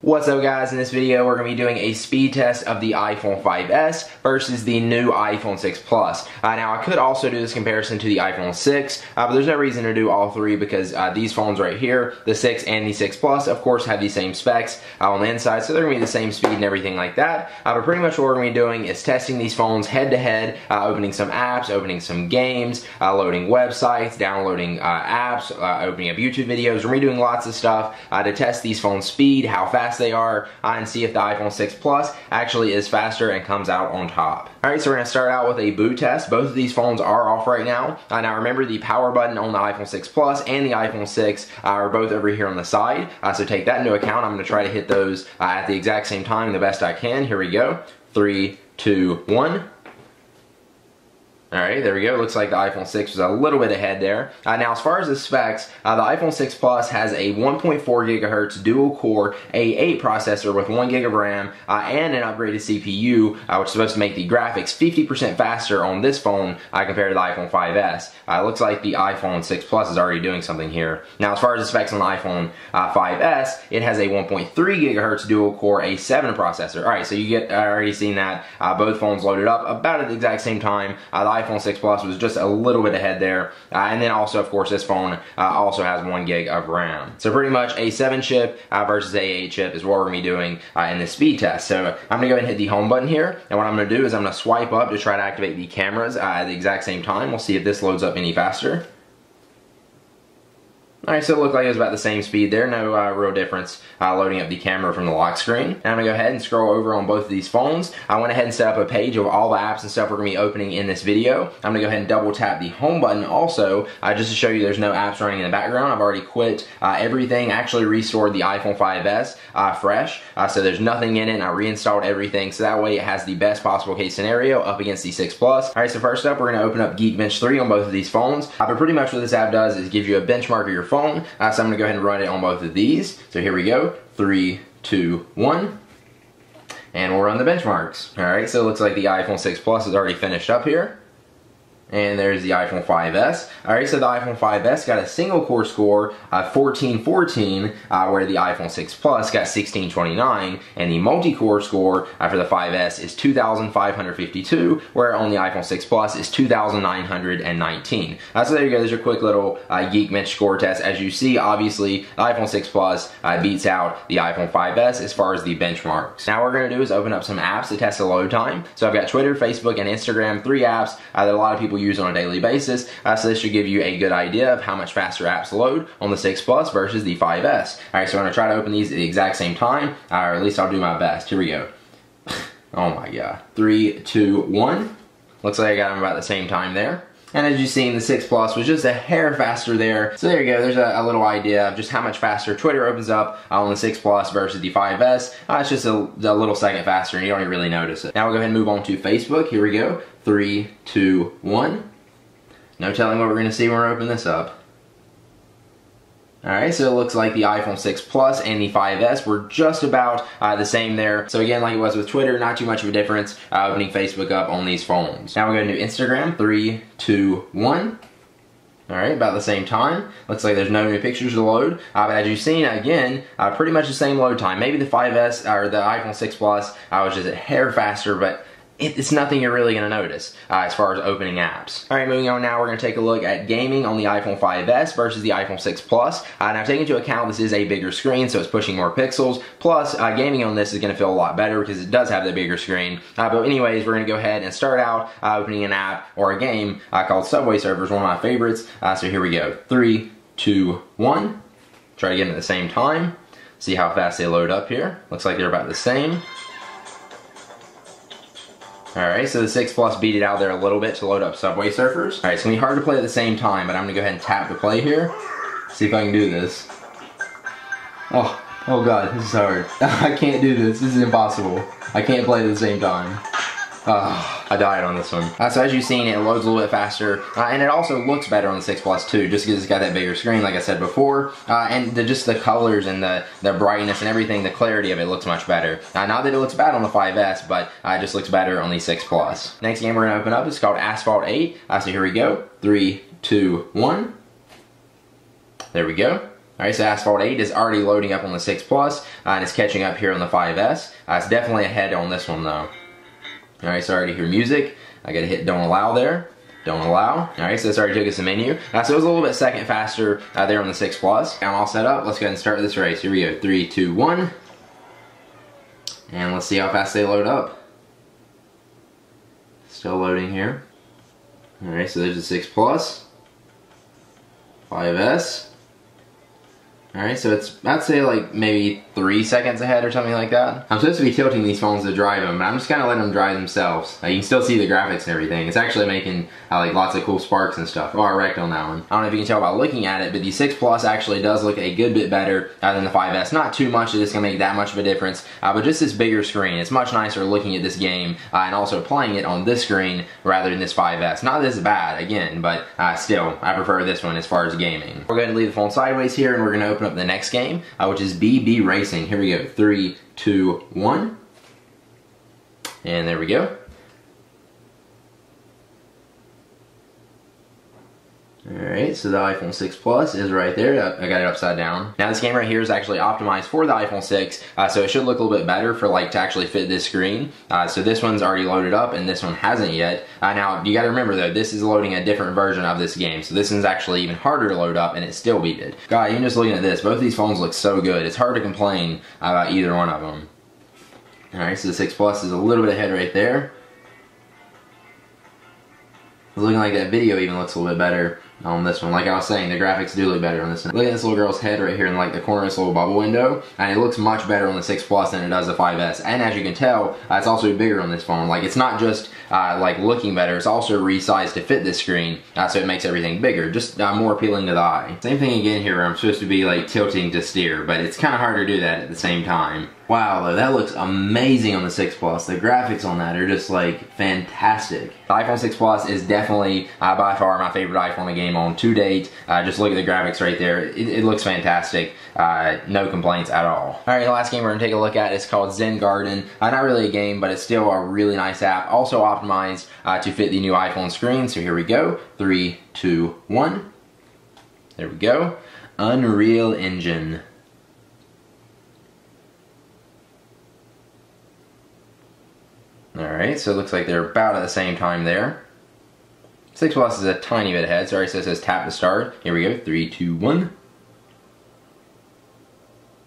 What's up guys, in this video we're going to be doing a speed test of the iPhone 5S versus the new iPhone 6 Plus. Now I could also do this comparison to the iPhone 6, but there's no reason to do all three because these phones right here, the 6 and the 6 Plus, of course have the same specs on the inside, so they're going to be the same speed and everything like that. But pretty much what we're going to be doing is testing these phones head to head, opening some apps, opening some games, loading websites, downloading apps, opening up YouTube videos. We're going to be doing lots of stuff to test these phones' speed, how fast they are, and see if the iPhone 6 Plus actually is faster and comes out on top. Alright, so we're going to start out with a boot test. Both of these phones are off right now. Now remember, the power button on the iPhone 6 Plus and the iPhone 6 are both over here on the side, so take that into account. I'm going to try to hit those at the exact same time the best I can. Here we go. 3, 2, 1. Alright, there we go. Looks like the iPhone 6 was a little bit ahead there. Now, as far as the specs, the iPhone 6 Plus has a 1.4 gigahertz dual-core A8 processor with 1 gig of RAM and an upgraded CPU, which is supposed to make the graphics 50% faster on this phone compared to the iPhone 5S. It looks like the iPhone 6 Plus is already doing something here. Now, as far as the specs on the iPhone 5S, it has a 1.3 gigahertz dual-core A7 processor. Alright, so you get already seen that both phones loaded up about at the exact same time. The iPhone 6 Plus was just a little bit ahead there, and then also, of course, this phone also has 1 gig of RAM. So pretty much A7 chip versus A8 chip is what we're going to be doing in this speed test. So I'm going to go ahead and hit the home button here, and what I'm going to do is I'm going to swipe up to try to activate the cameras at the exact same time. We'll see if this loads up any faster. Alright, so it looked like it was about the same speed there, no real difference loading up the camera from the lock screen. And I'm going to go ahead and scroll over on both of these phones. I went ahead and set up a page of all the apps and stuff we're going to be opening in this video. I'm going to go ahead and double tap the home button also, just to show you there's no apps running in the background. I've already quit everything, actually restored the iPhone 5S fresh, so there's nothing in it, and I reinstalled everything, so that way it has the best possible case scenario up against the 6 Plus. Alright, so first up we're going to open up Geekbench 3 on both of these phones, but pretty much what this app does is give you a benchmark of your phone. So I'm going to go ahead and run it on both of these. So here we go. 3, 2, 1. And we'll run the benchmarks. Alright, so it looks like the iPhone 6 Plus is already finished up here. And there's the iPhone 5S. Alright, so the iPhone 5S got a single core score of 1414, where the iPhone 6 Plus got 1629, and the multi-core score for the 5S is 2552, where on the iPhone 6 Plus is 2919. So there you go, there's your quick little Geekbench score test. As you see, obviously, the iPhone 6 Plus beats out the iPhone 5S as far as the benchmarks. Now what we're going to do is open up some apps to test the load time. So I've got Twitter, Facebook, and Instagram, 3 apps that a lot of people use on a daily basis, so this should give you a good idea of how much faster apps load on the 6 Plus versus the 5S. Alright, so I'm going to try to open these at the exact same time, or at least I'll do my best. Here we go. Oh my god. 3, 2, 1. Looks like I got them about the same time there. And as you've seen, the 6 Plus was just a hair faster there. So there you go, there's a little idea of just how much faster Twitter opens up on the 6 Plus versus the 5S. It's just a little second faster and you don't even really notice it. Now we'll go ahead and move on to Facebook. Here we go. 3, 2, 1. No telling what we're going to see when we open this up. Alright, so it looks like the iPhone 6 Plus and the 5S were just about the same there. So again, like it was with Twitter, not too much of a difference opening Facebook up on these phones. Now we're going to do Instagram. 3, 2, 1. Alright, about the same time. Looks like there's no new pictures to load. But as you've seen, again, pretty much the same load time. Maybe the 5S or the iPhone 6 Plus was just a hair faster, but it's nothing you're really going to notice as far as opening apps. Alright, moving on now, we're going to take a look at gaming on the iPhone 5S versus the iPhone 6 Plus. Now taking into account this is a bigger screen, so it's pushing more pixels, plus gaming on this is going to feel a lot better because it does have the bigger screen. But anyways, we're going to go ahead and start out opening an app or a game called Subway Surfers, one of my favorites. So here we go. 3, 2, 1. Try to get them at the same time. See how fast they load up here. Looks like they're about the same. Alright, so the 6 Plus beat it out there a little bit to load up Subway Surfers. Alright, it's going to be hard to play at the same time, but I'm going to go ahead and tap to play here. See if I can do this. Oh god, this is hard. I can't do this. This is impossible. I can't play at the same time. I died on this one. So as you've seen, it loads a little bit faster, and it also looks better on the 6 Plus too, just because it's got that bigger screen, like I said before, and just the colors and the brightness and everything, the clarity of it looks much better. Not that it looks bad on the 5S, but it just looks better on the 6 Plus. Next game we're going to open up is called Asphalt 8. So here we go. 3, 2, 1. There we go. Alright, so Asphalt 8 is already loading up on the 6 Plus, and it's catching up here on the 5S. It's definitely ahead on this one though. Alright, so I already hear music. I gotta hit don't allow there. Don't allow. Alright, so it's already took us a menu. So it was a little bit second faster there on the 6 Plus. I'm all set up. Let's go ahead and start this race. Here we go. 3, 2, 1. And let's see how fast they load up. Still loading here. Alright, so there's the 6 Plus. 5S. Alright, so it's, I'd say like maybe 3 seconds ahead or something like that. I'm supposed to be tilting these phones to drive them, but I'm just kind of letting them drive themselves. You can still see the graphics and everything. It's actually making like lots of cool sparks and stuff. Oh, I wrecked on that one. I don't know if you can tell by looking at it, but the 6 Plus actually does look a good bit better than the 5S. Not too much that it's going to make that much of a difference, but just this bigger screen. It's much nicer looking at this game and also playing it on this screen rather than this 5S. Not this bad, again, but still, I prefer this one as far as gaming. We're going to leave the phone sideways here, and we're going to open up the next game, which is BB Racing. Here we go. 3, 2, 1. And there we go. Alright, so the iPhone 6 Plus is right there. I got it upside down. Now this game right here is actually optimized for the iPhone 6, so it should look a little bit better for like to actually fit this screen. So this one's already loaded up and this one hasn't yet. Now you gotta remember though, this is loading a different version of this game, so this one's actually even harder to load up and it still beat it. God, even just looking at this, both of these phones look so good. It's hard to complain about either one of them. Alright, so the 6 Plus is a little bit ahead right there. It's looking like that video even looks a little bit better on this one. Like I was saying, the graphics do look better on this one. Look at this little girl's head right here in like the corner of this little bubble window, and it looks much better on the 6 Plus than it does the 5S. And as you can tell, it's also bigger on this phone. Like it's not just like looking better, it's also resized to fit this screen, so it makes everything bigger, just more appealing to the eye. Same thing again here where I'm supposed to be like tilting to steer, but it's kind of hard to do that at the same time. Wow, though, that looks amazing on the 6 Plus. The graphics on that are just like fantastic. The iPhone 6 Plus is definitely by far my favorite iPhone to game on to date. Just look at the graphics right there. It looks fantastic. No complaints at all. Alright, the last game we're going to take a look at is called Zen Garden. Not really a game, but it's still a really nice app. Also optimized to fit the new iPhone screen. So here we go. 3, 2, 1. There we go. Unreal Engine. Alright, so it looks like they're about at the same time there. 6 Plus is a tiny bit ahead. Sorry, so it says tap to start. Here we go. 3, 2, 1.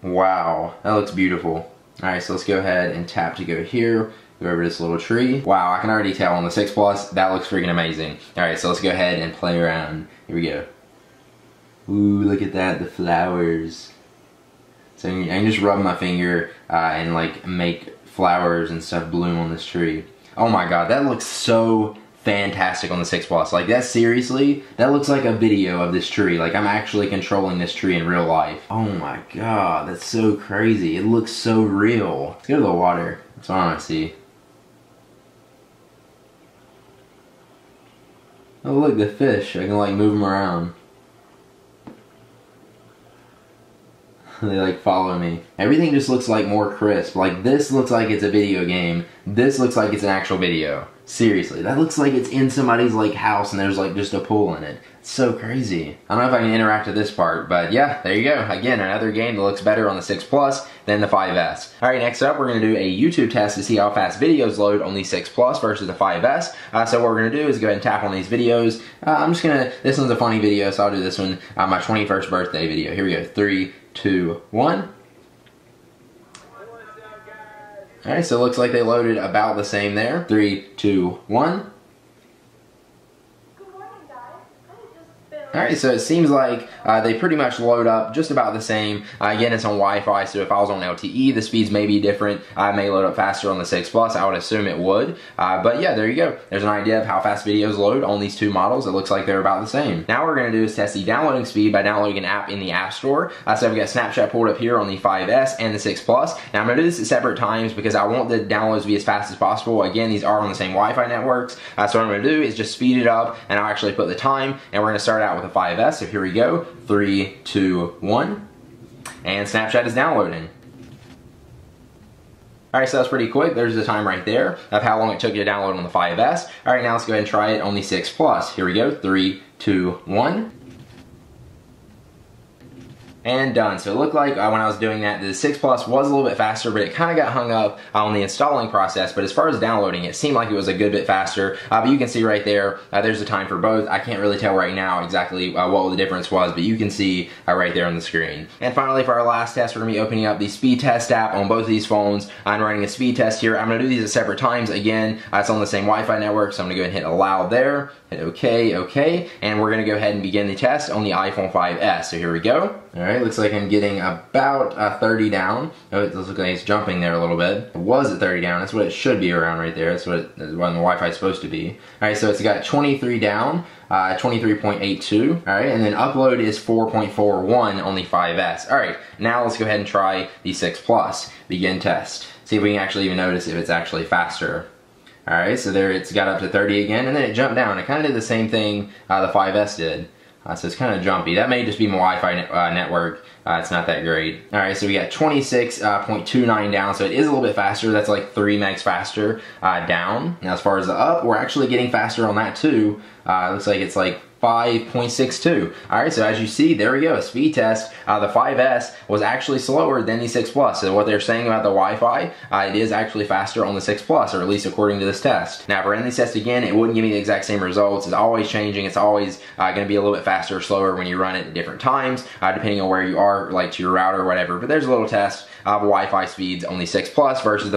Wow, that looks beautiful. Alright, so let's go ahead and tap to go here. Go over this little tree. Wow, I can already tell on the 6 Plus, that looks freaking amazing. Alright, so let's go ahead and play around. Here we go. Ooh, look at that, the flowers. So I can just rub my finger and like make flowers and stuff bloom on this tree. Oh my god, that looks so fantastic on the 6 Plus. Like that, seriously, that looks like a video of this tree. Like I'm actually controlling this tree in real life. Oh my god, that's so crazy. It looks so real. Let's go to the water. That's what I want to see. Oh look, the fish. I can like move them around. They like follow me. Everything just looks like more crisp. Like this looks like it's a video game. This looks like it's an actual video. Seriously, that looks like it's in somebody's like house and there's like just a pool in it. It's so crazy. I don't know if I can interact with this part, but yeah, there you go. Again, another game that looks better on the 6 Plus than the 5S. Alright, next up we're going to do a YouTube test to see how fast videos load on the 6 Plus versus the 5S. So what we're going to do is go ahead and tap on these videos. I'm just going to, this one's a funny video, so I'll do this one, my 21st birthday video. Here we go. 3, 2, 1. Alright, so it looks like they loaded about the same there. 3, 2, 1. Alright, so it seems like they pretty much load up just about the same. Again, it's on Wi-Fi, so if I was on LTE, the speeds may be different. I may load up faster on the 6 Plus. I would assume it would. But yeah, there you go. There's an idea of how fast videos load on these two models. It looks like they're about the same. Now what we're going to do is test the downloading speed by downloading an app in the App Store. So we've got Snapchat pulled up here on the 5S and the 6 Plus. Now I'm going to do this at separate times because I want the downloads to be as fast as possible. Again, these are on the same Wi-Fi networks. So what I'm going to do is just speed it up, and I'll actually put the time, and we're going to start out with the 5S. So here we go. 3, 2, 1. And Snapchat is downloading. Alright, so that's pretty quick. There's the time right there of how long it took you to download on the 5S. Alright, now let's go ahead and try it on the 6 Plus. Here we go. 3, 2, 1. and done. So it looked like when I was doing that, the 6 Plus was a little bit faster, but it kind of got hung up on the installing process. But as far as downloading, it seemed like it was a good bit faster. But you can see right there, there's the time for both. I can't really tell right now exactly what the difference was, but you can see right there on the screen. And finally, for our last test, we're going to be opening up the speed test app on both of these phones. I'm running a speed test here. I'm going to do these at separate times. Again, it's on the same Wi-Fi network, so I'm going to go ahead and hit allow there. Hit OK, OK, and we're going to go ahead and begin the test on the iPhone 5S. So here we go. Alright, looks like I'm getting about 30 down. Oh, it looks like it's jumping there a little bit. It was at 30 down. That's what it should be around right there. That's what the Wi-Fi is supposed to be. Alright, so it's got 23 down, 23.82. Alright, and then upload is 4.41 on the 5S. Alright, now let's go ahead and try the 6 Plus. Begin test. See if we can actually even notice if it's actually faster. Alright, so there it's got up to 30 again, and then it jumped down. It kind of did the same thing the 5S did. So it's kind of jumpy. That may just be my Wi-Fi network. It's not that great. Alright, so we got 26.29 down, so it is a little bit faster. That's like 3 megs faster down. Now as far as the up, we're actually getting faster on that too. Looks like it's like 5.62. Alright, so as you see, there we go, a speed test. The 5S was actually slower than the 6 Plus. So what they're saying about the Wi-Fi, it is actually faster on the 6 Plus, or at least according to this test. Now, if I ran this test again, it wouldn't give me the exact same results. It's always changing. It's always going to be a little bit faster or slower when you run it at different times, depending on where you are, like to your router or whatever. But there's a little test of Wi-Fi speeds on the 6 Plus versus the